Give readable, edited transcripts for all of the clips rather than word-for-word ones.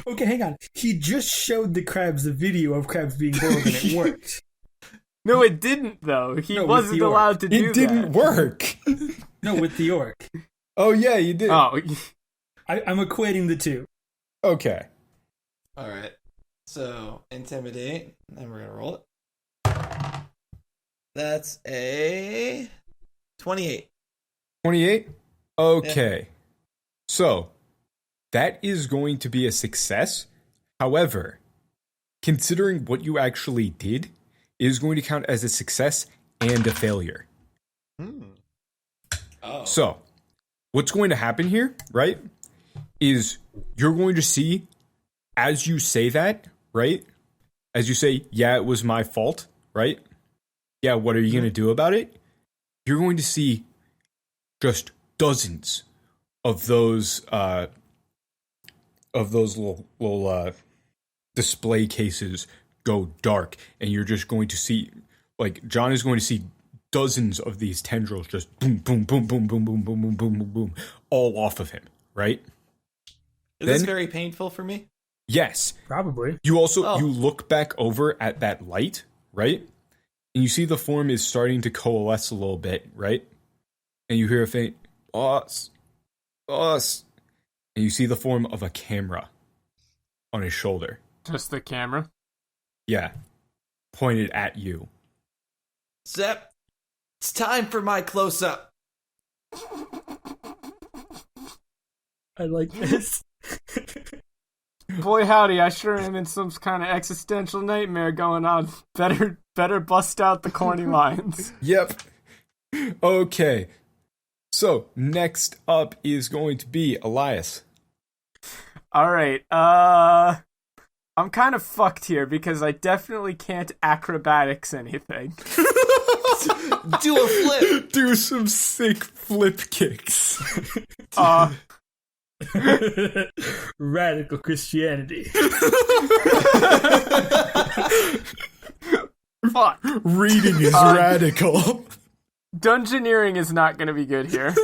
Okay, hang on. He just showed the crabs the video of crabs being boiled and it worked. No, it didn't, though. He No, with wasn't the orc. allowed to do It didn't that. work. No, with the orc. Oh, yeah, you did. Oh, I'm equating the two. Okay. All right. So, intimidate. And we're going to roll it. That's a 28. 28? Okay. So, that is going to be a success. However, considering what you actually did, it is going to count as a success and a failure. Oh. So, what's going to happen here, right, is you're going to see, as you say that, right, as you say, yeah, it was my fault, right? Yeah, what are you going to do about it? You're going to see just dozens of those little display cases go dark, and you're just going to see, like, John is going to see dozens of these tendrils just boom, boom, boom, boom, boom, boom, boom, boom, boom, boom, boom, all off of him, right? Is this very painful for me? Yes. Probably. You also, you look back over at that light, right? And you see the form is starting to coalesce a little bit, right? And you hear a faint, boss. And you see the form of a camera on his shoulder. just the camera. Yeah. Pointed at you. Zep, it's time for my close-up. I like this. Boy howdy, I sure am in some kind of existential nightmare going on. Better bust out the corny lines. Yep. Okay. So, next up is going to be Elias. Alright, I'm kind of fucked here because I definitely can't acrobatics anything. Do a flip. Do some sick flip kicks. Radical Christianity. Fuck. Reading is radical. Dungeoneering is not going to be good here.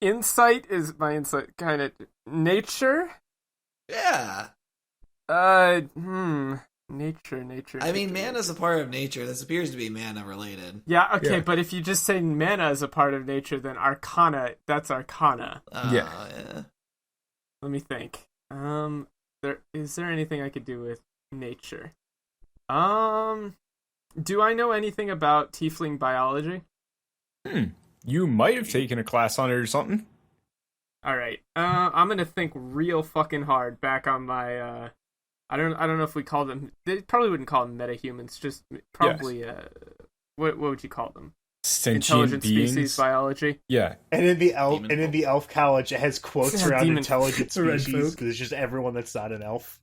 Insight is my insight kind of nature. Yeah. Nature. I mean, mana's a part of nature. This appears to be mana related. Yeah, okay, Yeah. but if you just say mana is a part of nature, then arcana, that's arcana. Yeah. Let me think. Is there anything I could do with nature? Do I know anything about tiefling biology? You might have taken a class on it or something. Alright, I'm gonna think real fucking hard back on my, I don't know if we call them, they probably wouldn't call them metahumans, just probably, what would you call them? Sentient Intelligent beings. species biology? Yeah. And in the Demon folk. elf college, it has quotes Yeah, around demon intelligent red species folk. because it's just everyone that's not an elf.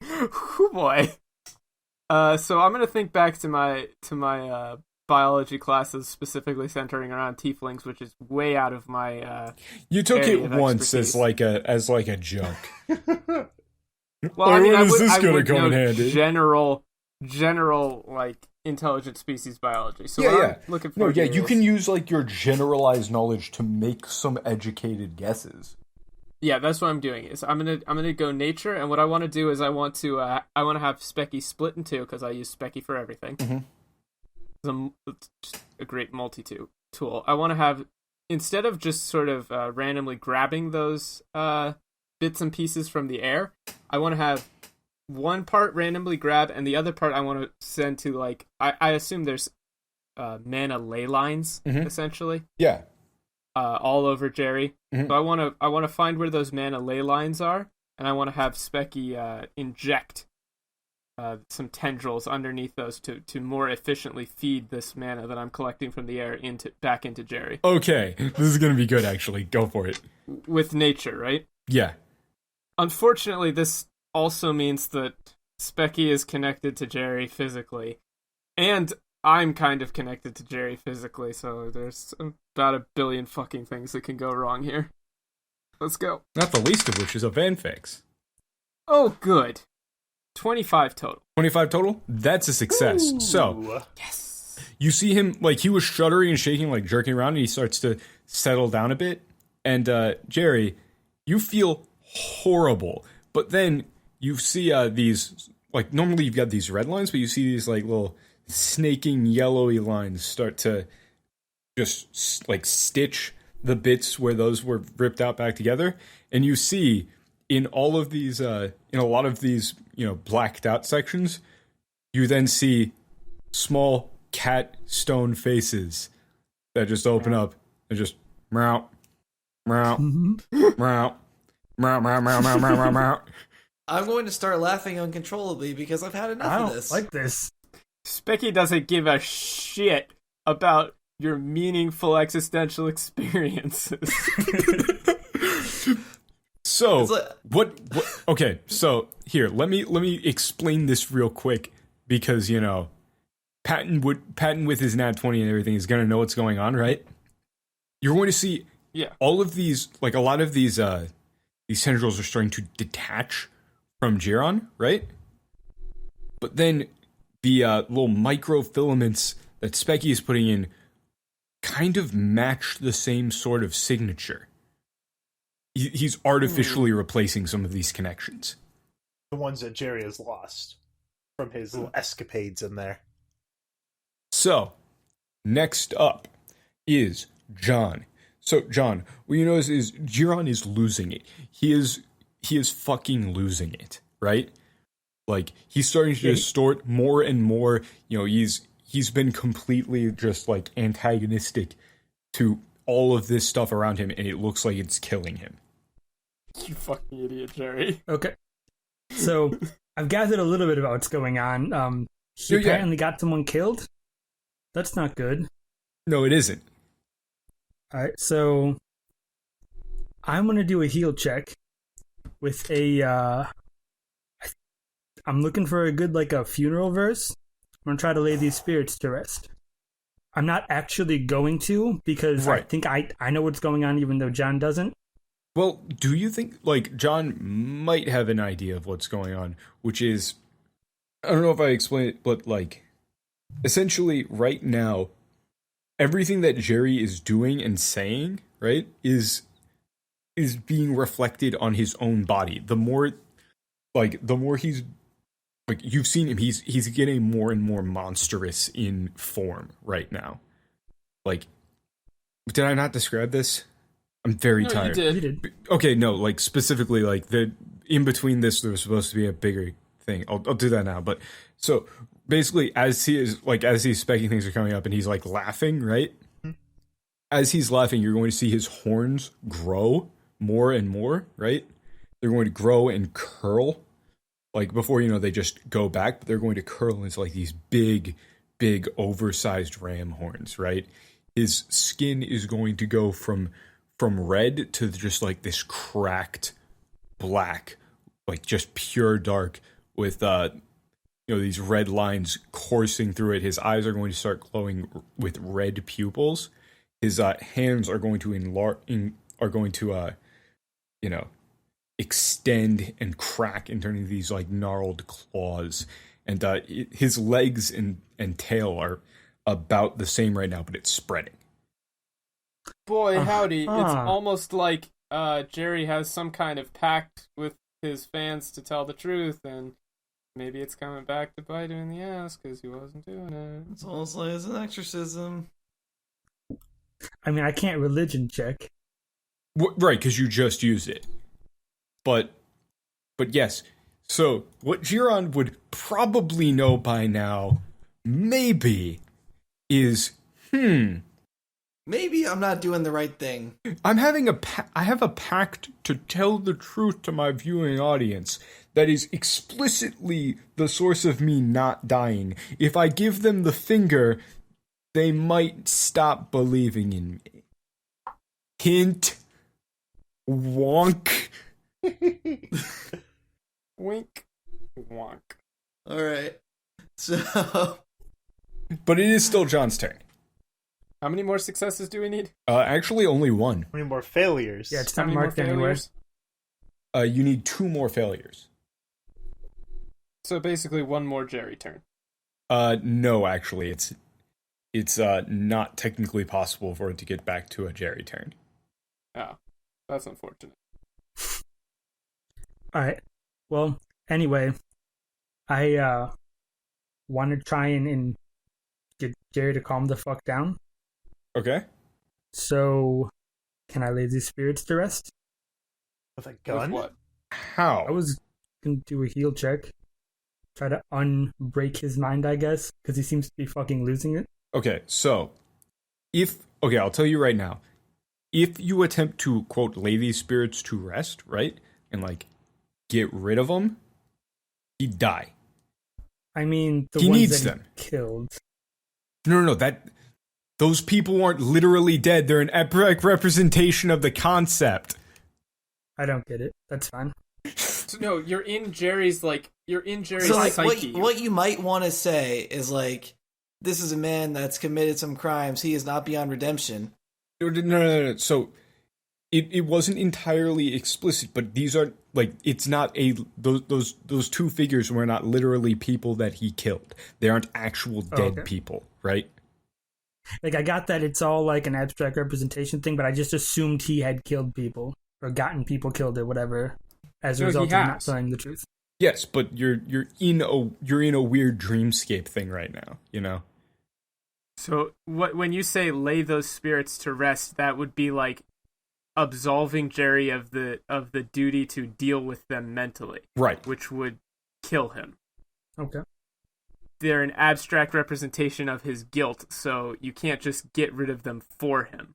Oh boy. So I'm gonna think back to my biology classes, specifically centering around tieflings, which is way out of my You took area it of once expertise. as like a joke. Well, I mean, when I is would, this I gonna would come in know handy? general like intelligent species biology. So Yeah, what yeah. I'm looking for No, yeah, here you is- can use like your generalized knowledge to make some educated guesses. Yeah, that's what I'm doing. Is I'm gonna go nature, and what I want to do is I want to have Specky split in two because I use Specky for everything. It's just a great tool. I want to have, instead of just sort of randomly grabbing those bits and pieces from the air, I want to have one part randomly grab and the other part I want to send to, like, I assume there's mana ley lines essentially. Yeah. All over Jerry. So I want to find where those mana ley lines are, and I want to have Specky inject some tendrils underneath those to more efficiently feed this mana that I'm collecting from the air back into Jerry. Okay, this is gonna be good actually. Go for it. With nature, right? Yeah. Unfortunately, this also means that Specky is connected to Jerry physically, and I'm kind of connected to Jerry physically, so there's about a billion fucking things that can go wrong here. Let's go. Not the least of which is a fanfix. Oh, good. 25 total. 25 total? That's a success. So, Yes. you see him, like, he was shuddering and shaking, like, jerking around, and he starts to settle down a bit. And, Jerry, You feel horrible, but then you see these, like, normally you've got these red lines, but you see these like little snaking yellowy lines start to just like stitch the bits where those were ripped out back together, and you see in all of these in a lot of these, you know, blacked out sections, you then see small cat stone faces that just open up and just meow meow meow meow meow meow meow meow meow. I'm going to start laughing uncontrollably because I've had enough I of don't this. like this. Specky doesn't give a shit about your meaningful existential experiences. So It's like- what okay, so here, let me explain this real quick, because, you know, Patton with his nat 20 and everything is gonna know what's going on, right? You're going to see all of these, like, a lot of these tendrils are starting to detach from Jiron, right? But then the little microfilaments that Specky is putting in kind of match the same sort of signature. He's artificially replacing some of these connections. The ones that Jerry has lost from his little escapades in there. So, next up is John. So, John, what you notice is Jiron is losing it. He is fucking losing it, right? Like, he's starting to distort more and more. You know, he's been completely just, like, antagonistic to all of this stuff around him, and it looks like it's killing him. You fucking idiot, Jerry. Okay. So I've gathered a little bit about what's going on. He apparently got someone killed. That's not good. No, it isn't. Alright, so I'm gonna do a heal check with a I'm looking for a good, like, a funeral verse. I'm gonna try to lay these spirits to rest. I'm not actually going to, because I think I know what's going on, even though John doesn't. Well, do you think, like, John might have an idea of what's going on, which is, I don't know if I explained it, but, like, essentially right now, everything that Jerry is doing and saying, right, is being reflected on his own body. The more he's, like, you've seen him, he's getting more and more monstrous in form right now. Like, did I not describe this? I'm very tired. You You did. did. Okay, no, like, specifically, like, the in between this, there was supposed to be a bigger thing. I'll do that now. But so basically, as these specking things are coming up, and he's, like, laughing, right? As he's laughing, you're going to see his horns grow more and more, right? They're going to grow and curl. Like, before, you know, they just go back, but they're going to curl into, like, these big, oversized ram horns, right? His skin is going to go from red to just, like, this cracked black, like, just pure dark, with these red lines coursing through it. His eyes are going to start glowing with red pupils. His hands are going to extend and crack and turn into these, like, gnarled claws. And his legs and tail are about the same right now, but it's spreading. Boy, howdy. It's almost like Jerry has some kind of pact with his fans to tell the truth, and maybe it's coming back to bite him in the ass because he wasn't doing it. It's almost like it's an exorcism. I mean, I can't religion check. Right, because you just used it. But yes. So what Jiron would probably know by now, maybe, is Maybe I'm not doing the right thing. I have a pact to tell the truth to my viewing audience that is explicitly the source of me not dying. If I give them the finger, they might stop believing in me. Hint. Wonk. Wink. Wonk. Alright. So, But it is still John's turn. How many more successes do we need? Actually, only one. How many more failures? Yeah, it's How not many more marked anywhere. failures? You need 2 more failures. So basically one more Jerry turn. No, actually, it's not technically possible for it to get back to a Jerry turn. Oh, that's unfortunate. All right. Well, anyway, I want to try and get Jerry to calm the fuck down. Okay. So, can I lay these spirits to rest? With a gun? With what? How? I was gonna do a heal check. Try to unbreak his mind, I guess, because he seems to be fucking losing it. Okay, so I'll tell you right now. If you attempt to, quote, lay these spirits to rest, right, and, like, get rid of them, he'd die. I mean, the He ones needs that them. he killed. No, those people aren't literally dead. They're an epic representation of the concept. I don't get it. That's fine. So, no, you're in Jerry's So like psyche. what you might want to say is like, this is a man that's committed some crimes. He is not beyond redemption. No. So it wasn't entirely explicit, but these are like, it's not those two figures were not literally people that he killed. They aren't actual dead people, right? Like, I got that it's all like an abstract representation thing, but I just assumed he had killed people or gotten people killed or whatever as a No, result he of not has. telling the truth. Yes, but you're in a weird dreamscape thing right now, you know? So when you say lay those spirits to rest, that would be like absolving Jerry of the duty to deal with them mentally, Right. which would kill him. Okay. They're an abstract representation of his guilt, so you can't just get rid of them for him.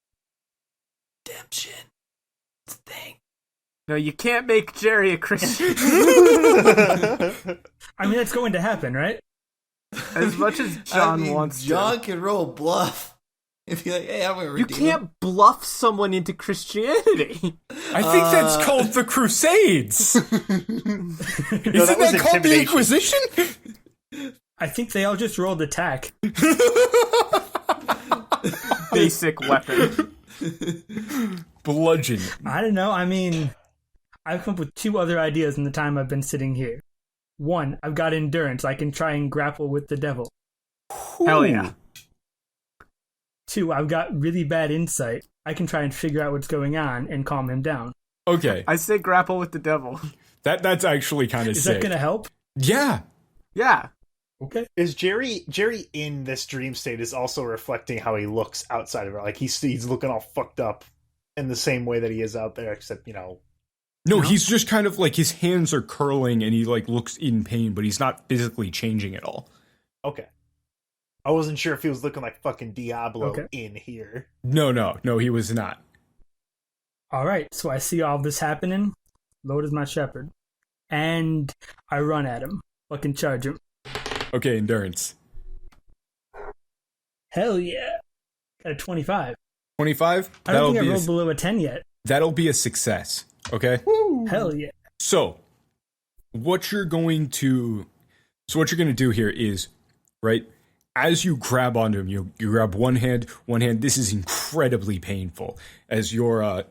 Redemption. It's a thing. No, you can't make Jerry a Christian. I mean, that's going to happen, right? As much as John wants John to. can roll bluff. If you're like, hey, I'm gonna You redeem him. can't bluff someone into Christianity. I think that's called the Crusades. Isn't that was that called the intimidation. Inquisition? I think they all just rolled attack. Basic weapon. Bludgeon. I don't know. I mean, I've come up with two other ideas in the time I've been sitting here. One, I've got endurance. I can try and grapple with the devil. Hell yeah. Two, I've got really bad insight. I can try and figure out what's going on and calm him down. Okay, I say grapple with the devil. that's actually kind of Is sick. that going to help? Yeah. Yeah. Okay. Is Jerry in this dream state is also reflecting how he looks outside of it? Like he's looking all fucked up in the same way that he is out there, except No, he's just kind of like his hands are curling and he like looks in pain, but he's not physically changing at all. Okay. I wasn't sure if he was looking like fucking Diablo Okay. in here. No, he was not. All right. So I see all this happening. Lord is my shepherd. And I run at him. Fucking charge him. Okay, endurance. Hell yeah. Got a 25. 25? I don't think I rolled below a 10 yet. That'll be a success. Okay? Hell yeah. So, what you're going to do here is, right, as you grab onto him, you grab one hand, this is incredibly painful as your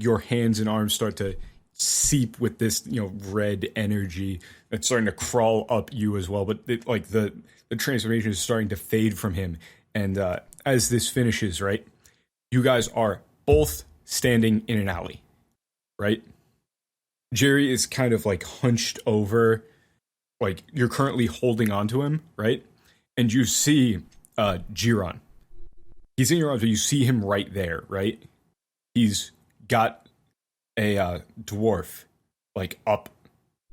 your hands and arms start to seep with this, red energy that's starting to crawl up you as well, but the transformation is starting to fade from him. And as this finishes, right, you guys are both standing in an alley, right? Jerry is kind of like hunched over, like you're currently holding onto him, right? And you see Jiron. He's in your arms, but you see him right there, right? He's got a dwarf like up,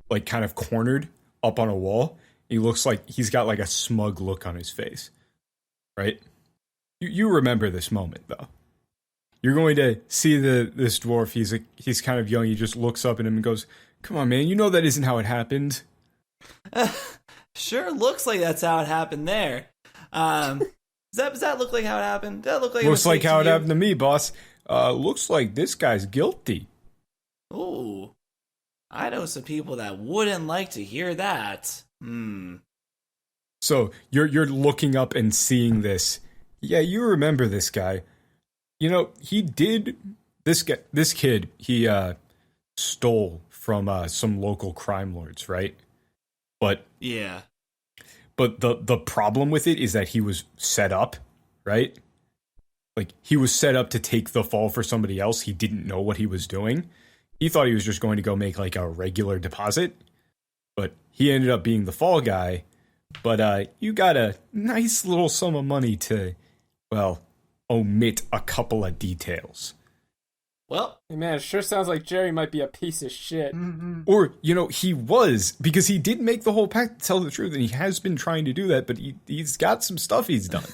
like kind of cornered up on a wall. He looks like he's got like a smug look on his face, right? You remember this moment though. You're going to see this dwarf. He's kind of young. He just looks up at him and goes, "Come on, man. You know that isn't how it happened." Sure looks like that's how it happened there. Does that look like how it happened? Does that look like Looks like how it happened to to me, boss. Looks like this guy's guilty. you? Ooh. I know some people that wouldn't like to hear that. So you're looking up and seeing this. Yeah, you remember this guy. He did this kid. He stole from some local crime lords, right? But Yeah. But the problem with it is that he was set up, right? Like he was set up to take the fall for somebody else. He didn't know what he was doing. he thought he was just going to go make like a regular deposit, but he ended up being the fall guy. But you got a nice little sum of money to, well, omit a couple of details. Well, Hey man, it sure sounds like Jerry might be a piece of shit. Or, he was, because he did make the whole pact to tell the truth, and he has been trying to do that, but he's got some stuff he's done.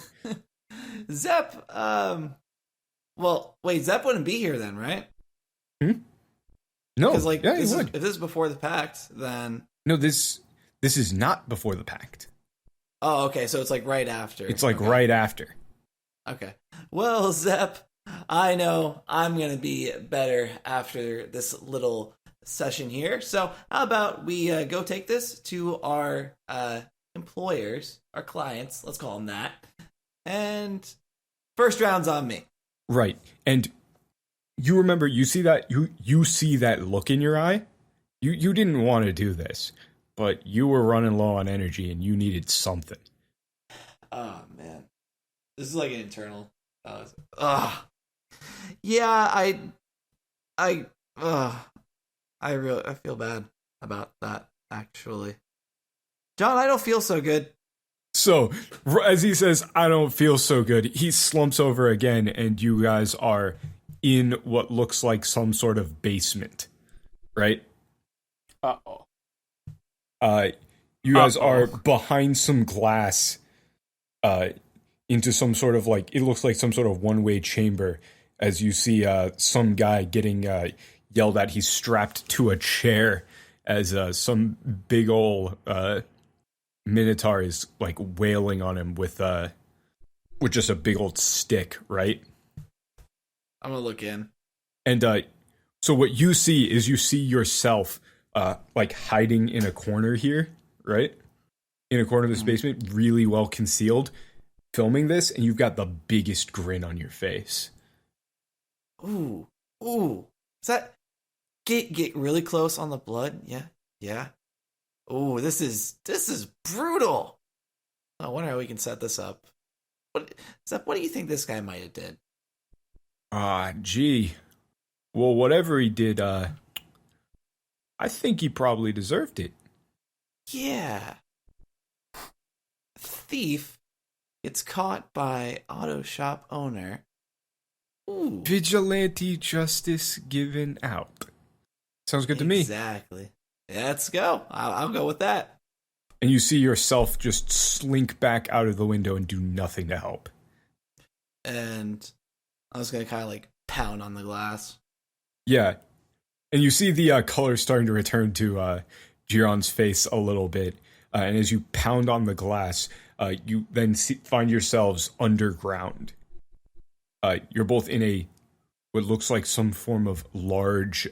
Zep, well, wait, Zep wouldn't be here then, right? No, Because, like, yeah, he if would. this is before the pact, then... No, this is not before the pact. Oh, okay, so it's, like, right after. It's, like, okay. right after. Okay. Well, Zep, I know I'm going to be better after this little session here. So how about we go take this to our employers, our clients, let's call them that. And first round's on me. Right. And you remember, you see that you see that look in your eye? You didn't want to do this, but you were running low on energy and you needed something. Oh, man. This is like an internal. Yeah, I feel bad about that, actually. John, I don't feel so good. So, as he says, I don't feel so good, he slumps over again, and you guys are in what looks like some sort of basement, right? Uh-oh. You guys are behind some glass, into some sort of, like, it looks like some sort of one-way chamber, as you see some guy getting yelled at. He's strapped to a chair as some big ol' Minotaur is, like, wailing on him with just a big old stick, right? I'm gonna look in. And so what you see is you see yourself like hiding in a corner here, right? In a corner of this basement, really well concealed, filming this, and you've got the biggest grin on your face. Ooh. Is that get really close on the blood? Yeah. Ooh, this is brutal. I wonder how we can set this up. What do you think this guy might have did? Gee. Well, whatever he did, I think he probably deserved it. Yeah. Thief gets caught by auto shop owner. Ooh. Vigilante justice given out. Sounds good to me. Exactly. Let's go. I'll go with that. And you see yourself just slink back out of the window and do nothing to help. And I was going to kind of like pound on the glass. Yeah. And you see the color starting to return to Giron's face a little bit. And as you pound on the glass, you then find yourselves underground. You're both in what looks like some form of large,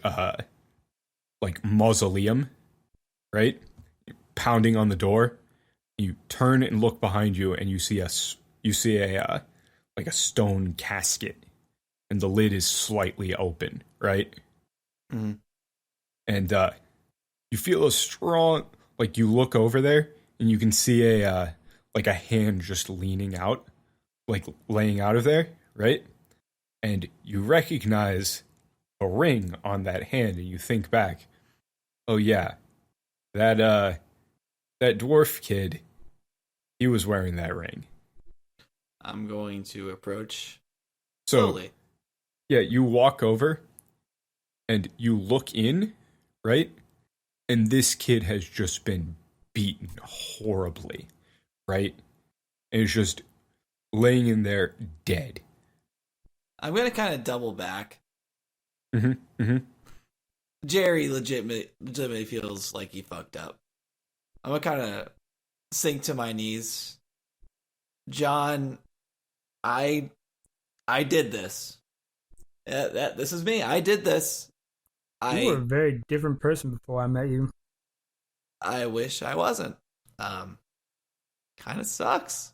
like mausoleum, right? Pounding on the door. You turn and look behind you, and you see a like a stone casket, and the lid is slightly open, right? Mm-hmm. And you feel a strong, like, you look over there, and you can see a hand just leaning out, like laying out of there, right? And you recognize a ring on that hand, and you think back, oh yeah, that dwarf kid, he was wearing that ring. I'm going to approach So, slowly. yeah, you walk over, and you look in, right? And this kid has just been beaten horribly, right? And is just laying in there dead. I'm going to kind of double back. Mm-hmm. Jerry legitimately feels like he fucked up. I'm going to kind of sink to my knees. John, I did this. This is me. I did this. You were a very different person before I met you. I wish I wasn't. Kind of sucks.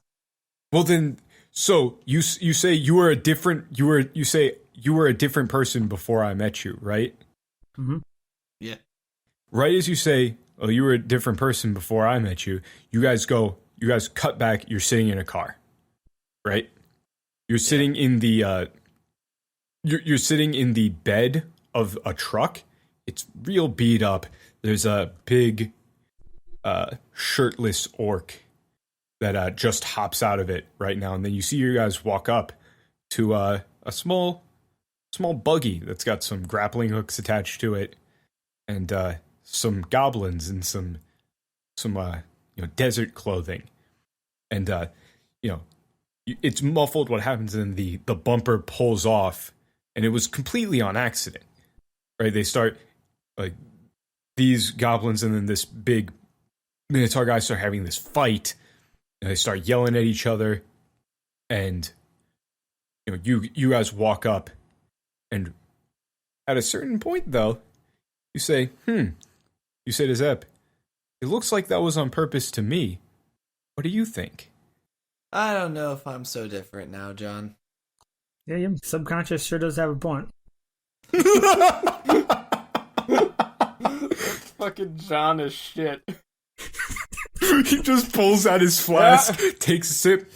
Well then, so you say you were a different person before I met you, right? Mm-hmm. Yeah. Right as you say, oh, you were a different person before I met you. You guys cut back. You're sitting in a car, right? You're sitting in the you're sitting in the bed of a truck, It's real beat up. There's a big shirtless orc that just hops out of it right now, and then you see you guys walk up to a small buggy that's got some grappling hooks attached to it, and some goblins and some desert clothing, and it's muffled. What happens, and the bumper pulls off, and it was completely on accident, right? They start like these goblins, and then this big Minotaur guy start having this fight, and they start yelling at each other, and you guys walk up, and at a certain point, though, you say, you say to Zep, "It looks like that was on purpose to me. What do you think?" I don't know if I'm so different now, John. Yeah, your subconscious sure does have a point. Fucking John is shit. He just pulls out his flask, takes a sip.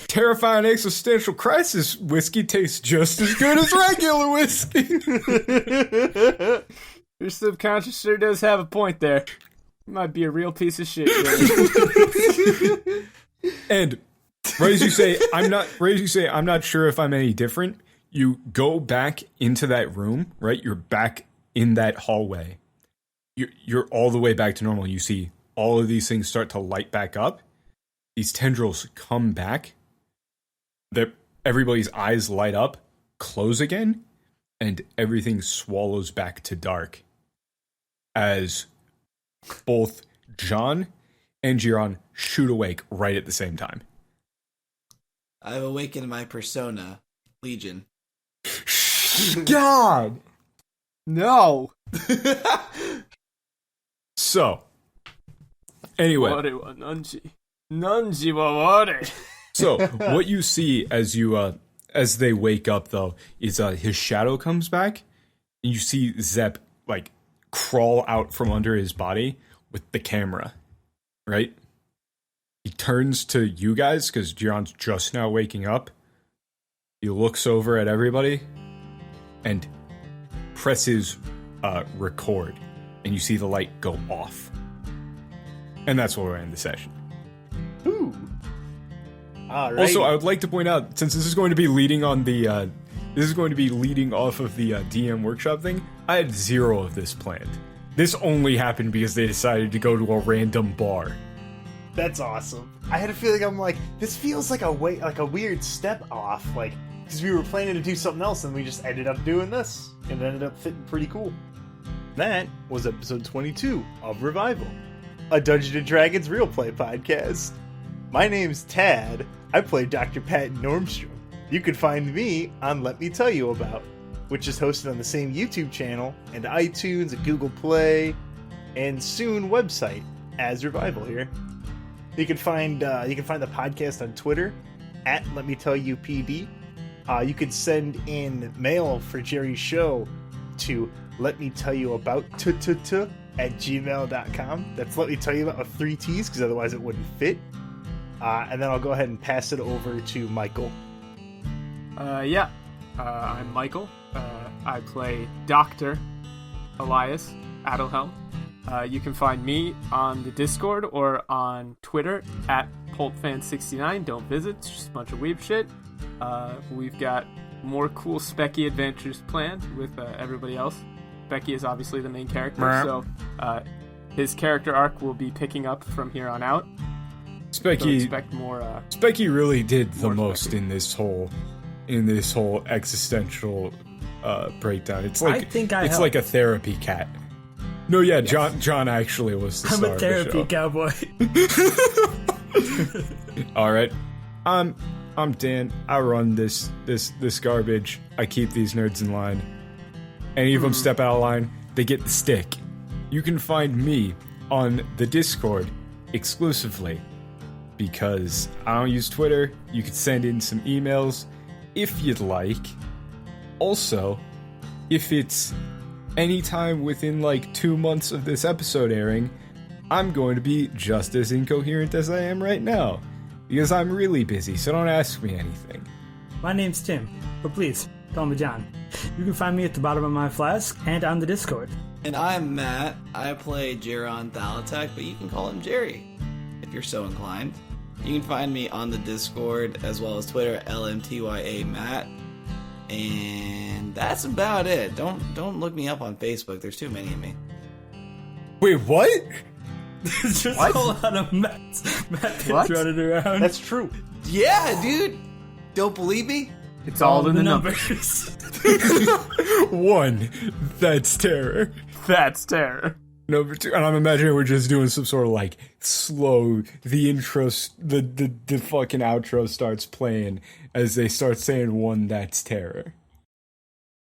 Terrifying existential crisis whiskey tastes just as good as regular whiskey. Your subconscious sure does have a point there. You might be a real piece of shit. And right as you say, I'm not sure if I'm any different. You go back into that room, right? You're back in that hallway. You're all the way back to normal. You see all of these things start to light back up. These tendrils come back. Everybody's eyes light up, close again, and everything swallows back to dark. As both John and Giron shoot awake right at the same time. I've awakened my persona, Legion. God! No! So, anyway. Nunji wa ware. So, what you see as they wake up, though, is his shadow comes back, and you see Zep, crawl out from under his body with the camera, right? He turns to you guys, because Giron's just now waking up. He looks over at everybody, and presses record, and you see the light go off. And that's where we're in the session. Ooh. All right. Also, I would like to point out, since this is going to be leading on the, this is going to be leading off of the DM workshop thing, I had 0 of this planned. This only happened because they decided to go to a random bar. That's awesome. I had a feeling this feels like a weird step off, because we were planning to do something else and we just ended up doing this, and it ended up fitting pretty cool. That was episode 22 of Revival, a Dungeons & Dragons real play podcast. My name's Tad. I play Dr. Pat Normstrom. You can find me on Let Me Tell You About, which is hosted on the same YouTube channel and iTunes and Google Play, and soon website as Revival here. You can find the podcast on Twitter at Let Me Tell You PD. You can send in mail for Jerry's show to Let Me Tell You About at gmail.com. That's Let Me Tell You About with 3 T's, because otherwise it wouldn't fit. And then I'll go ahead and pass it over to Michael. I'm Michael. I play Dr. Elias Adelhelm. You can find me on the Discord or on Twitter at PulpFan69. Don't visit, it's just a bunch of weeb shit. We've got more cool Specky adventures planned with everybody else. Specky is obviously the main character, so his character arc will be picking up from here on out. Specky, so expect more. Specky really did the most Specky. in this whole existential breakdown. It's like it's like a therapy cat. No, yeah, yes. John actually was the star I'm a therapy cowboy. All right, I'm Dan. I run this garbage. I keep these nerds in line. Any of them step out of line, they get the stick. You can find me on the Discord exclusively because I don't use Twitter. You can send in some emails if you'd like. Also, if it's anytime within 2 months of this episode airing, I'm going to be just as incoherent as I am right now because I'm really busy, so don't ask me anything. My name's Tim, but please, Call me John. You can find me at the bottom of my flask and on the Discord. And I'm Matt. I play Jiron Thalatek, but you can call him Jerry if you're so inclined. You can find me on the Discord as well as Twitter, LMTYA Matt. And that's about it. Don't look me up on Facebook. There's too many of me. Wait, what? There's just a lot of Matt kids running around. That's true. Yeah, dude. Don't believe me? It's all in the numbers. 1, that's terror. That's terror. Number 2, and I'm imagining we're just doing some sort of like slow. The intro, the fucking outro starts playing as they start saying 1, that's terror.